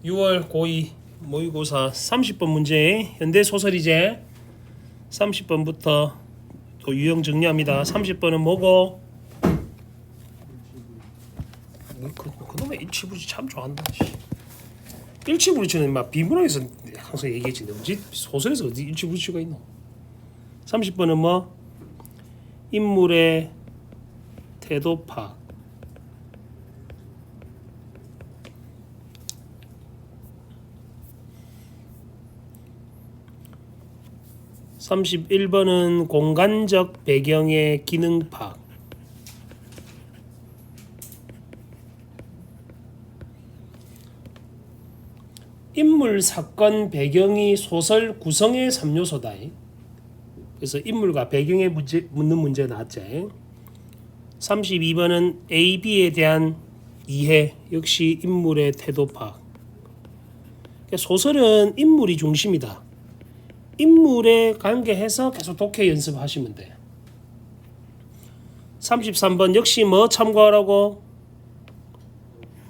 6월 고2 모의고사 30번 문제 현대소설이제 30번부터 또 유형 정리합니다. 30번은 뭐고? 그놈의 일치부지 참 좋아한다. 일치부지는 막 비문학에서 항상 얘기했지. 어디 소설에서 어디 일치부지가 있노? 30번은 뭐? 인물의 태도 파악. 31번은 공간적 배경의 기능 파악. 인물, 사건, 배경이 소설 구성의 3요소다. 그래서 인물과 배경에 묻는 문제 나왔지. 32번은 A, B에 대한 이해, 역시 인물의 태도 파악. 소설은 인물이 중심이다. 인물에 관계해서 계속 독해 연습하시면 돼. 33번 역시 뭐 참고하라고?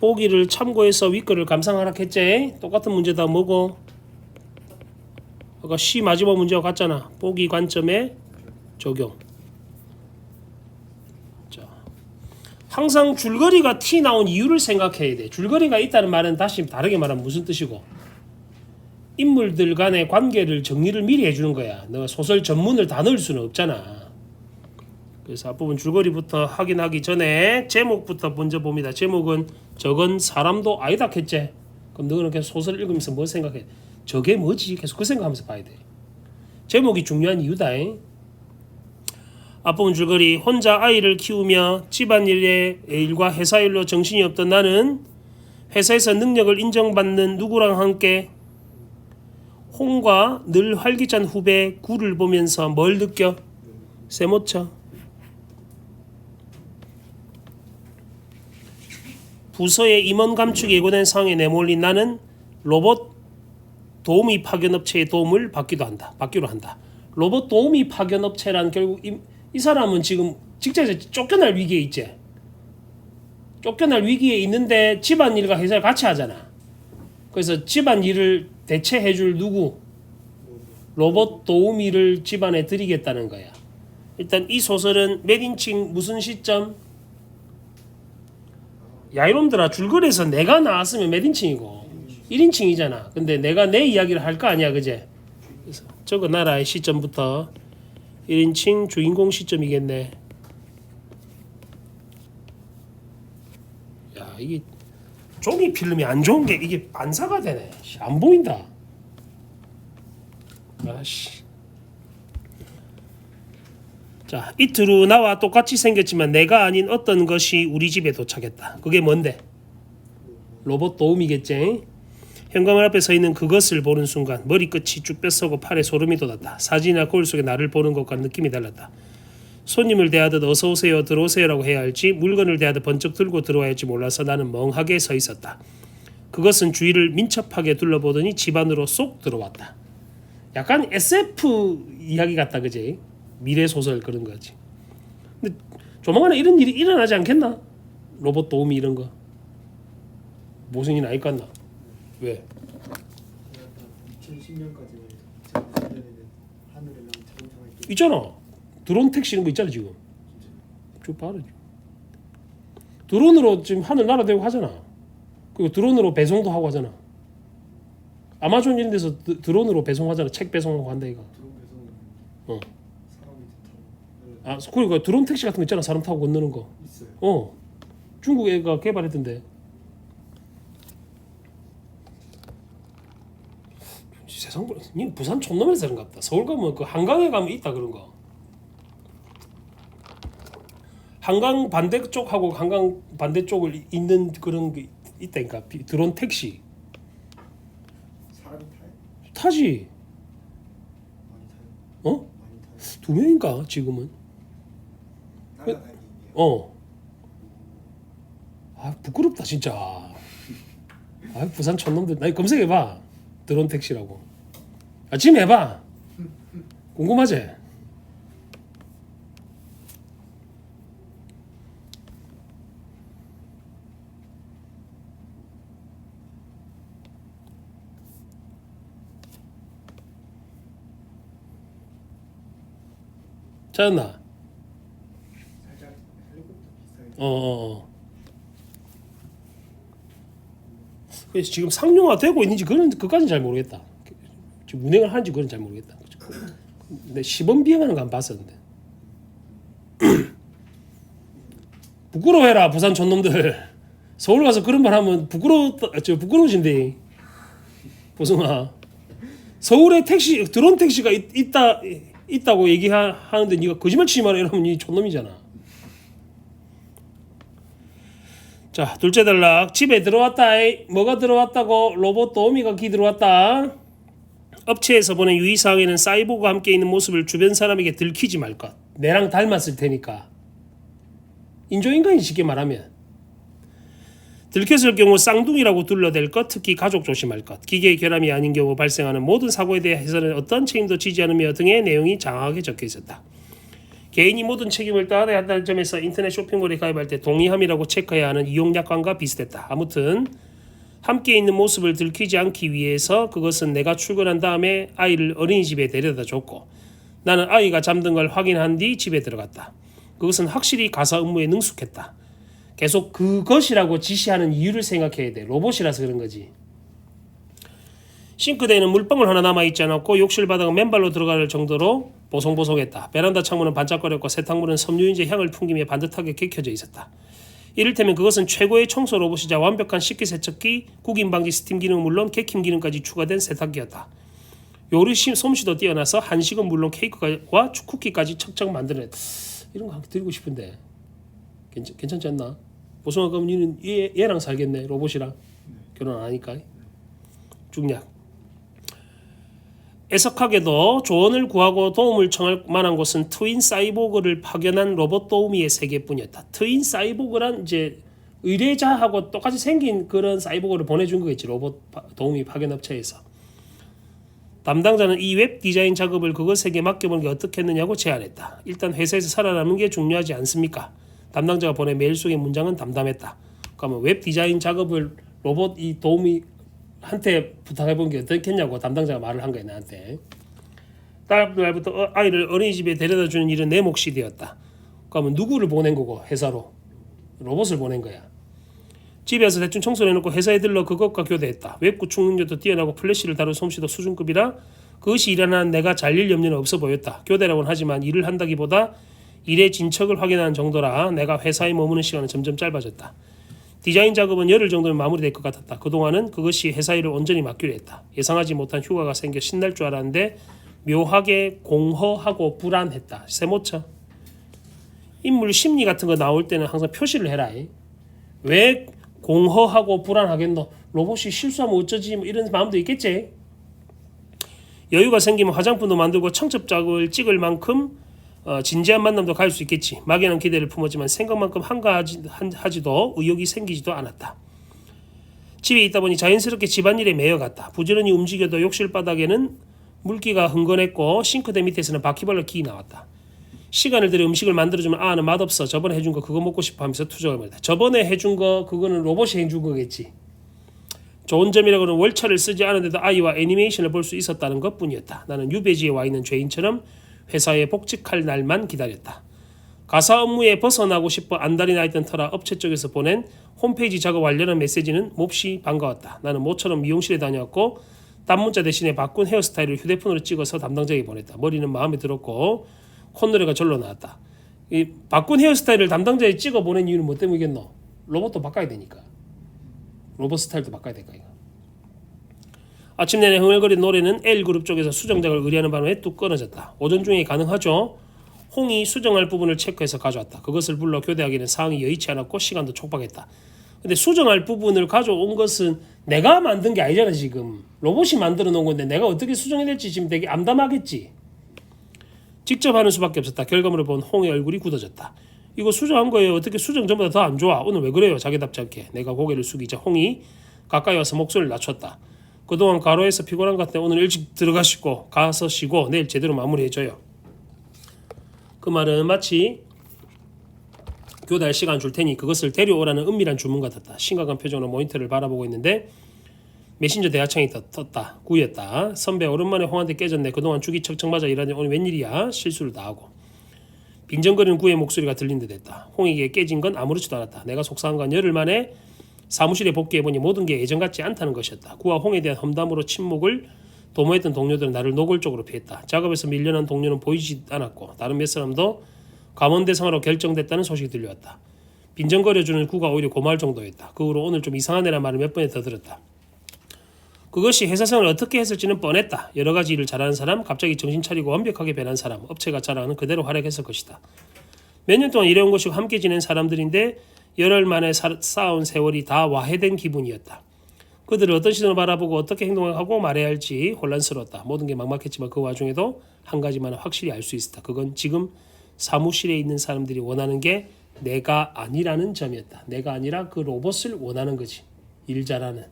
보기를 참고해서 윗글을 감상하라 했지. 똑같은 문제다. 뭐고? 아까 시 마지막 문제와 같잖아. 보기 관점의 적용. 자, 항상 줄거리가 티 나온 이유를 생각해야 돼. 줄거리가 있다는 말은 다시 다르게 말하면 무슨 뜻이고? 인물들 간의 관계를 정리를 미리 해주는 거야. 너가 소설 전문을 다 넣을 수는 없잖아. 그래서 앞부분 줄거리부터 확인하기 전에 제목부터 먼저 봅니다. 제목은 저건 사람도 아니다 했지. 그럼 너는 계속 소설 읽으면서 뭐 생각해? 저게 뭐지? 계속 그 생각하면서 봐야 돼. 제목이 중요한 이유다. 앞부분 줄거리. 혼자 아이를 키우며 집안일과 회사일로 정신이 없던 나는 회사에서 능력을 인정받는 누구랑 함께 홍과 늘 활기찬 후배 구를 보면서 뭘 느껴? 세모쳐. 부서의 임원 감축이 예고된 상황에 내몰린 나는 로봇 도우미 파견업체의 도움을 받기로 한다. 로봇 도우미 파견업체란 결국 이 사람은 지금 직장에서 쫓겨날 위기에 있지. 쫓겨날 위기에 있는데 집안일과 회사를 같이 하잖아. 그래서 집안일을 대체해줄 누구? 로봇 도우미를 집안에 들이겠다는 거야. 일단 이 소설은 몇 인칭 무슨 시점? 야 이놈들아, 줄거리에서 내가 나왔으면 몇 인칭이고 1인칭이잖아. 근데 내가 내 이야기를 할 거 아니야, 그제? 그래서 적어놔라. 시점부터 1인칭 주인공 시점이겠네. 야 이게 종이 필름이 안 좋은 게 이게 반사가 되네. 안 보인다. 아씨. 자, 이틀 후 나와 똑같이 생겼지만 내가 아닌 어떤 것이 우리 집에 도착했다. 그게 뭔데? 로봇 도우미겠지? 현관문 앞에 서 있는 그것을 보는 순간 머리끝이 쭉 뼛서고 팔에 소름이 돋았다. 사진이나 거울 속에 나를 보는 것과 느낌이 달랐다. 손님을 대하듯 어서 오세요, 들어오세요라고 해야 할지 물건을 대하듯 번쩍 들고 들어와야 할지 몰라서 나는 멍하게 서 있었다. 그것은 주위를 민첩하게 둘러보더니 집 안으로 쏙 들어왔다. 약간 SF 이야기 같다, 그지? 미래 소설 그런 거지. 근데 조만간에 이런 일이 일어나지 않겠나? 로봇 도우미 이런 거. 무슨 일 나일 것 같나? 왜? 2010년까지 하늘에는 자동차가 있잖아. 드론 택시 이런 거 있잖아 지금. 좀 빠르지. 드론으로 지금 하늘 날아다니고 하잖아. 그리고 드론으로 배송도 하고 하잖아. 아마존 이런 데서 드론으로 배송하잖아. 책 배송하고 한다 이거. 드론 배송은 어. 사람이 타고 아, 그러니까 드론 택시 같은 거 있잖아. 사람 타고 건너는 거. 있어요. 중국 애가 개발했던데. 세상 니 부산 촌놈에서 그런가 보다. 서울 가면 그 한강에 가면 있다 그런 거. 한강 반대쪽하고 한강 반대쪽을 있는 그런 게 있다니까. 드론 택시. 사람이 타요? 타지. 많이 타요. 어? 많이 타요. 2명인가 지금은. 날아다니네요. 아 부끄럽다 진짜. 아 부산 촌놈들. 나 검색해봐. 드론 택시라고. 아 지금 해봐. 궁금하지? 찾았나? 살짝 헬리콥터 비슷하게. 그래서 지금 상용화 되고 있는지 그까지는 잘 모르겠다. 지금 운행을 하는지 그건 잘 모르겠다. 근데 시범 비행하는 거 안 봤었는데. 부끄러워해라 부산 촌놈들. 서울 가서 그런 말 하면 부끄러우신데. 보성아. 서울에 드론 택시가 있다고 얘기하는데 네가 거짓말 치지 마라 이러면 이 촌놈이잖아. 자, 둘째 단락. 집에 들어왔다. 뭐가 들어왔다고? 로봇 도우미가 들어왔다. 업체에서 보낸 유의사항에는 사이보그와 함께 있는 모습을 주변 사람에게 들키지 말 것. 내랑 닮았을 테니까. 인조인간이 쉽게 말하면. 들켰을 경우 쌍둥이라고 둘러댈 것, 특히 가족 조심할 것. 기계의 결함이 아닌 경우 발생하는 모든 사고에 대해서는 어떤 책임도 지지 않으며 등의 내용이 장황하게 적혀 있었다. 개인이 모든 책임을 따라야 한다는 점에서 인터넷 쇼핑몰에 가입할 때 동의함이라고 체크해야 하는 이용약관과 비슷했다. 아무튼 함께 있는 모습을 들키지 않기 위해서 그것은 내가 출근한 다음에 아이를 어린이집에 데려다 줬고 나는 아이가 잠든 걸 확인한 뒤 집에 들어갔다. 그것은 확실히 가사 업무에 능숙했다. 계속 그것이라고 지시하는 이유를 생각해야 돼. 로봇이라서 그런 거지. 싱크대에는 물방울 하나 남아있지 않았고 욕실 바닥은 맨발로 들어갈 정도로 보송보송했다. 베란다 창문은 반짝거렸고 세탁물은 섬유유제 향을 풍기며 반듯하게 개켜져 있었다. 이를테면 그것은 최고의 청소 로봇이자 완벽한 식기세척기, 구김방지 스팀 기능은 물론 개킴 기능까지 추가된 세탁기였다. 요리 솜씨도 뛰어나서 한식은 물론 케이크와 쿠키까지 척척 만들어냈다. 이런 거 드리고 싶은데 괜찮지 않나? 보송아 그럼 니는 얘랑 살겠네. 로봇이랑 결혼 안 하니까. 중략. 애석하게도 조언을 구하고 도움을 청할 만한 곳은 트윈 사이보그를 파견한 로봇 도우미의 세계뿐이었다. 트윈 사이보그란 이제 의뢰자하고 똑같이 생긴 그런 사이보그를 보내준 거겠지. 로봇 도우미 파견 업체에서. 담당자는 이 웹 디자인 작업을 그것에게 맡겨보는 게 어떻겠느냐고 제안했다. 일단 회사에서 살아남는 게 중요하지 않습니까? 담당자가 보낸 메일 속의 문장은 담담했다. 그러면 웹 디자인 작업을 로봇 이 도우미한테 부탁해본 게 어떻겠냐고 담당자가 말을 한 거야 나한테. 다음 날부터 아이를 어린이집에 데려다주는 일은 내 몫이 되었다. 그러면 누구를 보낸 거고 회사로? 로봇을 보낸 거야. 집에서 대충 청소를 해놓고 회사에 들러 그것과 교대했다. 웹 구축 능력도 뛰어나고 플래시를 다룰 솜씨도 수준급이라 그것이 일하는 내가 잘릴 염려는 없어 보였다. 교대라고는 하지만 일을 한다기보다 일의 진척을 확인하는 정도라 내가 회사에 머무는 시간은 점점 짧아졌다. 디자인 작업은 열흘 정도면 마무리될 것 같았다. 그동안은 그것이 회사 일을 온전히 맡기로 했다. 예상하지 못한 휴가가 생겨 신날 줄 알았는데 묘하게 공허하고 불안했다. 세모쳐. 인물 심리 같은 거 나올 때는 항상 표시를 해라. 왜 공허하고 불안하겠노? 로봇이 실수하면 어쩌지? 뭐 이런 마음도 있겠지. 여유가 생기면 화장품도 만들고 청첩장을 찍을 만큼 진지한 만남도 갈 수 있겠지. 막연한 기대를 품었지만 생각만큼 한가하지도 의욕이 생기지도 않았다. 집에 있다 보니 자연스럽게 집안일에 매여갔다. 부지런히 움직여도 욕실 바닥에는 물기가 흥건했고 싱크대 밑에서는 바퀴벌레 기 나왔다. 시간을 들여 음식을 만들어주면 아는 맛없어. 저번에 해준 거 그거 먹고 싶어 하면서 투정을 벌였다. 저번에 해준 거 그거는 로봇이 해준 거겠지. 좋은 점이라고는 월차를 쓰지 않은데도 아이와 애니메이션을 볼 수 있었다는 것뿐이었다. 나는 유배지에 와 있는 죄인처럼 회사에 복직할 날만 기다렸다. 가사 업무에 벗어나고 싶어 안달이 나 있던 터라 업체 쪽에서 보낸 홈페이지 작업 완료한 메시지는 몹시 반가웠다. 나는 모처럼 미용실에 다녀왔고 단문자 대신에 바꾼 헤어스타일을 휴대폰으로 찍어서 담당자에게 보냈다. 머리는 마음에 들었고 콧노래가 절로 나왔다. 이 바꾼 헤어스타일을 담당자에 찍어 보낸 이유는 뭐 때문이겠노? 로봇도 바꿔야 되니까. 로봇 스타일도 바꿔야 될까 이거. 아침 내내 흥얼거린 노래는 L그룹 쪽에서 수정작을 의뢰하는 바람에 뚝 끊어졌다. 오전 중에 가능하죠. 홍이 수정할 부분을 체크해서 가져왔다. 그것을 불러 교대하기는 사항이 여의치 않았고 시간도 촉박했다. 근데 수정할 부분을 가져온 것은 내가 만든 게 아니잖아 지금. 로봇이 만들어 놓은 건데 내가 어떻게 수정해야 될지 지금 되게 암담하겠지. 직접 하는 수밖에 없었다. 결과물을 본 홍의 얼굴이 굳어졌다. 이거 수정한 거예요. 어떻게 수정 전보다 더 안 좋아? 오늘 왜 그래요? 자기답지 않게. 내가 고개를 숙이자 홍이 가까이 와서 목소리를 낮췄다. 그동안 가로에서 피곤한 것 같아. 오늘 일찍 들어가시고 가서 쉬고 내일 제대로 마무리해줘요. 그 말은 마치 교대할 시간 줄 테니 그것을 데려오라는 은밀한 주문 같았다. 심각한 표정으로 모니터를 바라보고 있는데 메신저 대화창이 떴다. 구였다. 선배 오랜만에 홍한테 깨졌네. 그동안 죽이 척척 맞아 일하니 오늘 웬일이야? 실수를 다 하고. 빈정거리는 구의 목소리가 들린 듯 했다. 홍에게 깨진 건 아무렇지도 않았다. 내가 속상한 건 열흘 만에 사무실에 복귀해보니 모든 게 예전 같지 않다는 것이었다. 구와 홍에 대한 험담으로 침묵을 도모했던 동료들은 나를 노골적으로 피했다. 작업에서 밀려난 동료는 보이지 않았고 다른 몇 사람도 감원 대상으로 결정됐다는 소식이 들려왔다. 빈정거려주는 구가 오히려 고마울 정도였다. 그 후로 오늘 좀 이상한 애란 말을 몇 번에 더 들었다. 그것이 회사 생활을 어떻게 했을지는 뻔했다. 여러 가지 일을 잘하는 사람, 갑자기 정신 차리고 완벽하게 변한 사람, 업체가 자랑하는 그대로 활약했을 것이다. 몇 년 동안 일해온 것이고 함께 지낸 사람들인데 열흘 만에 쌓아온 세월이 다 와해된 기분이었다. 그들을 어떤 시선으로 바라보고 어떻게 행동하고 말해야 할지 혼란스러웠다. 모든 게 막막했지만 그 와중에도 한 가지만 확실히 알 수 있었다. 그건 지금 사무실에 있는 사람들이 원하는 게 내가 아니라는 점이었다. 내가 아니라 그 로봇을 원하는 거지. 일 잘하는.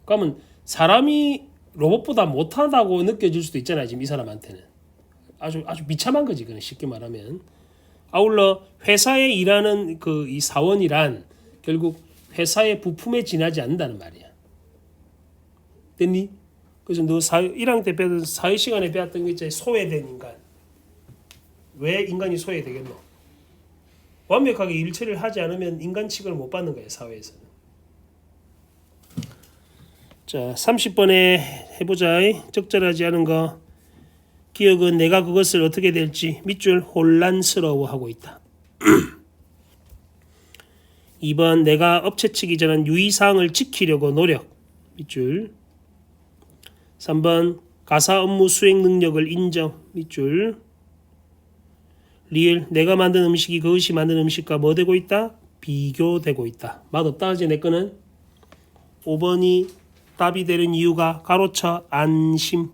그러면 사람이 로봇보다 못하다고 느껴질 수도 있잖아요. 지금 이 사람한테는. 아주 비참한 거지. 그건 쉽게 말하면. 아울러 회사에 일하는 그 이 사원이란 결국 회사의 부품에 지나지 않는다는 말이야. 됐니? 그래서 너 1학년 때 배웠던 사회 시간에 배웠던 게 있잖아. 소외된 인간. 왜 인간이 소외되겠노? 완벽하게 일처리를 하지 않으면 인간 취급을 못 받는 거예요. 사회에서는. 자, 30번에 해보자. 적절하지 않은 거. 기억은 내가 그것을 어떻게 될지 밑줄 혼란스러워하고 있다. 2번 내가 업체 측이 전한 유의사항을 지키려고 노력. 밑줄. 3번 가사 업무 수행 능력을 인정. 밑줄. 리을 내가 만든 음식이 그것이 만든 음식과 뭐 되고 있다? 비교되고 있다. 맛없다 하지 내 거는. 5번이 답이 되는 이유가 가로쳐 안심.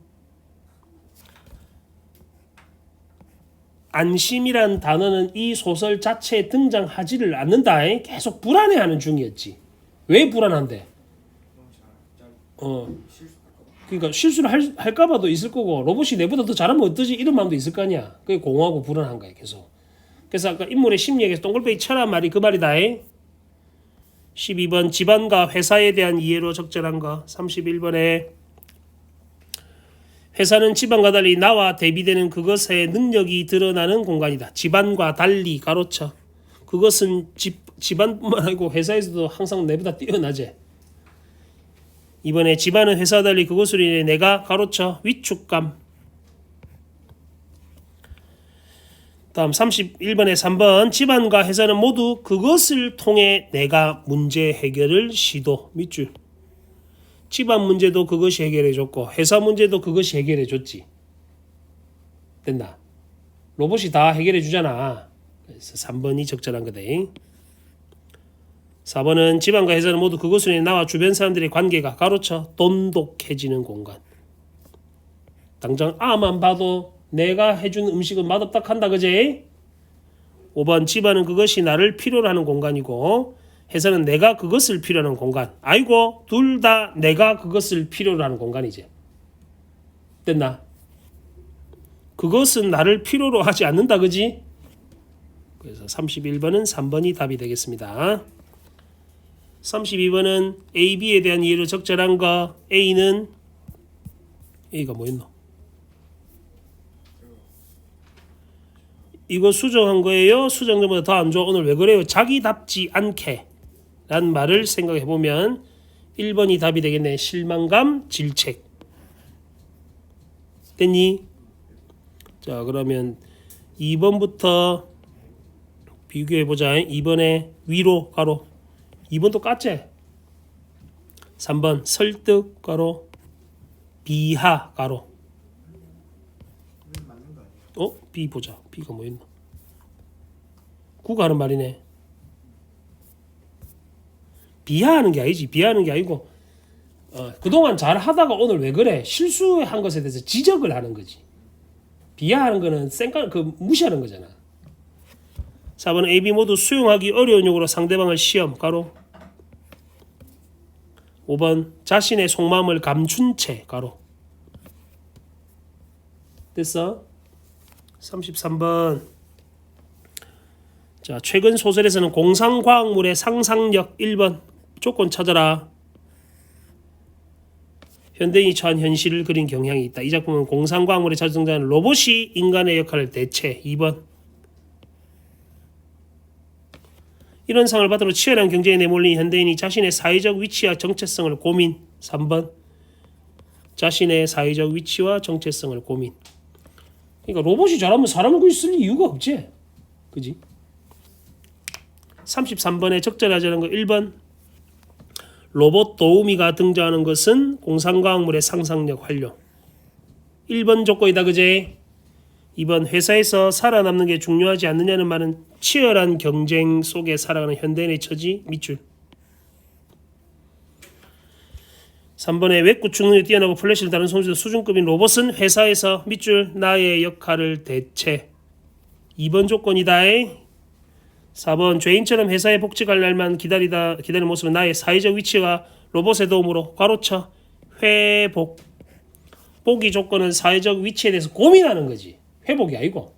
안심이란 단어는 이 소설 자체에 등장하지를 않는다. 계속 불안해하는 중이었지. 왜 불안한데? 그러니까 실수를 할까봐도 있을 거고 로봇이 내보다 더 잘하면 어떠지? 이런 마음도 있을 거 아니야. 그게 공허하고 불안한 거야 계속. 그래서 아까 인물의 심리학에서 동글뱅이 쳐란 말이 그 말이다. 12번 집안과 회사에 대한 이해로 적절한 거. 31번에 회사는 집안과 달리 나와 대비되는 그것의 능력이 드러나는 공간이다. 집안과 달리 가로쳐. 그것은 집안뿐만 아니고 회사에서도 항상 내보다 뛰어나지. 이번에 집안은 회사와 달리 그것으로 인해 내가 가로쳐 위축감. 다음 31번에 3번 집안과 회사는 모두 그것을 통해 내가 문제 해결을 시도. 밑줄. 집안 문제도 그것이 해결해줬고 회사 문제도 그것이 해결해줬지. 됐나? 로봇이 다 해결해주잖아. 그래서 3번이 적절한 거다. 4번은 집안과 회사는 모두 그것으로 인해 나와 주변 사람들의 관계가 가로쳐 돈독해지는 공간. 당장 아만 봐도 내가 해준 음식은 맛없다 한다 그제? 5번 집안은 그것이 나를 필요로 하는 공간이고 회사는 내가 그것을 필요로 하는 공간. 아이고 둘 다 내가 그것을 필요로 하는 공간이지. 됐나? 그것은 나를 필요로 하지 않는다 그지? 그래서 31번은 3번이 답이 되겠습니다. 32번은 A, B에 대한 이해로 적절한 거. A는 A가 뭐였노? 이거 수정한 거예요? 수정전보다 더 안 좋아? 오늘 왜 그래요? 자기답지 않게 라는 말을 생각해 보면 1번이 답이 되겠네. 실망감, 질책. 됐니? 자 그러면 2번부터 비교해 보자. 2번에 위로 가로. 2번도 같지? 3번 설득 가로 비하 가로. B 보자. B가 뭐였나? 9가 하는 말이네. 비하하는 게 아니지. 비하하는 게 아니고 그동안 잘 하다가 오늘 왜 그래? 실수한 것에 대해서 지적을 하는 거지. 비하하는 거는 무시하는 거잖아. 4번 A, B 모두 수용하기 어려운 용어로 상대방을 시험 가로. 5번 자신의 속마음을 감춘 채 가로. 됐어? 33번 자 최근 소설에서는 공상과학물의 상상력 1번 조건 찾아라. 현대인이 처한 현실을 그린 경향이 있다. 이 작품은 공상과학물에 자주 등장하는 로봇이 인간의 역할을 대체. 2번 이런 상을 바탕으로 치열한 경쟁에 내몰린 현대인이 자신의 사회적 위치와 정체성을 고민. 3번. 자신의 사회적 위치와 정체성을 고민. 그러니까 로봇이 잘하면 사람을 거기 쓸 이유가 없지. 그지? 33번에 적절하자는 거 1번. 로봇 도우미가 등장하는 것은 공상과학물의 상상력 활용. 1번 조건이다. 그제? 2번 회사에서 살아남는 게 중요하지 않느냐는 말은 치열한 경쟁 속에 살아가는 현대인의 처지 밑줄. 3번에 외구축 능력이 뛰어나고 플래시를 다룬 손수도 수준급인 로봇은 회사에서 밑줄 나의 역할을 대체. 2번 조건이다. 4번 죄인처럼 회사에 복직할 날만 기다리는 모습은 나의 사회적 위치가 로봇의 도움으로 괄호쳐 회복. 복이 조건은 사회적 위치에 대해서 고민하는 거지. 회복이 아니고.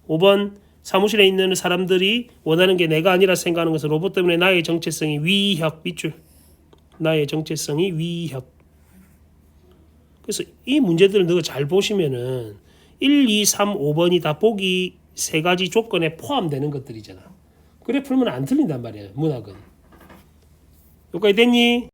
5번 사무실에 있는 사람들이 원하는 게 내가 아니라 생각하는 것은 로봇 때문에 나의 정체성이 위협. 밑줄. 나의 정체성이 위협. 그래서 이 문제들을 너가 잘 보시면은 1, 2, 3, 5번이 다 보기 세 가지 조건에 포함되는 것들이잖아. 그래 풀면 안 틀린단 말이야. 문학은. 여기까지 됐니?